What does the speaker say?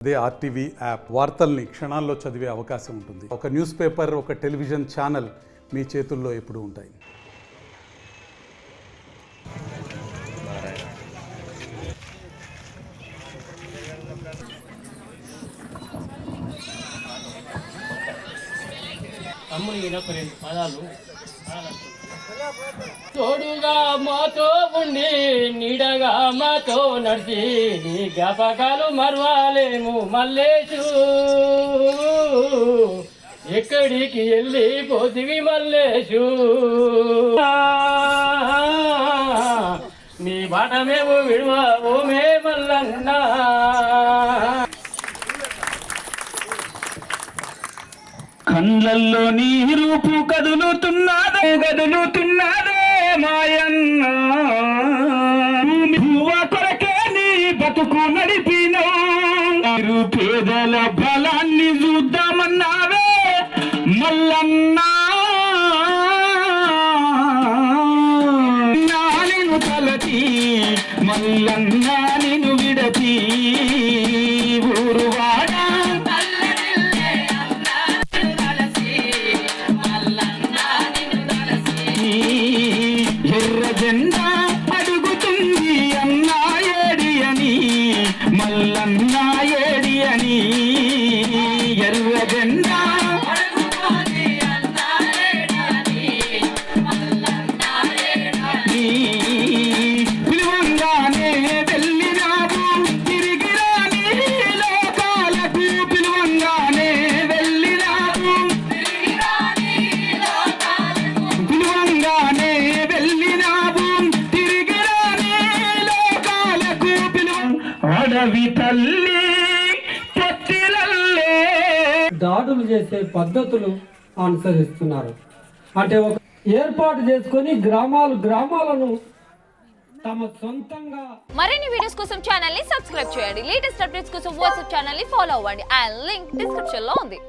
అదే RTV app వార్తల్ని క్షణాల్లో చదివే అవకాశం ఉంటుంది. ఒక న్యూస్ పేపర్, ఒక టెలివిజన్ ఛానల్ మీ చేతుల్లో ఎప్పుడూ ఉంటాయి. తోడుగా మాతో ఉండి నీడగా మాతో నడిచి నీ జ్ఞాపకాలు మరవాలేము మల్లేషు. ఎక్కడికి వెళ్ళి పోతివి మల్లేషు, నీ బాట మేము విడవమే మల్లన్నా. కళ్ళల్లో నీ రూపు కదులుతున్నదే మాయన్న. కొరకే నీ బతుకు నడిపినా, పేదల బలాన్ని చూద్దామన్నావే మల్లన్నా. నిన్ను తలచి మల్లన్నా నిన్ను విడచి ఊరువాడ ఎర్ర జెండా అడుగుతుంది అన్నా ఏడి అని, మల్లన్నా ఏడి అని. ఎర్ర జెండా పిలువంగానే వెళ్ళినావు తిరిగి రాని లోకాలకు. పిలువంగానే వెళ్ళినావు పిలువంగానే వెళ్ళినావు తిరిగి రాని లోకాలకు. అడవి తల్లి పొత్తిలల్లే దాడులు చేసే పద్ధతులు అనుసరిస్తున్నారు. అంటే ఒక ఏర్పాటు చేసుకొని గ్రామాలను తమ సొంతంగా. మరిన్ని వీడియోస్ కోసం ఛానల్ ని సబ్స్క్రైబ్ చేయండి. లేటెస్ట్ అప్డేట్స్ కోసం వాట్సాప్ ఛానల్ ని ఫాలో అవ్వండి. ఆ లింక్ డిస్క్రిప్షన్ లో ఉంది.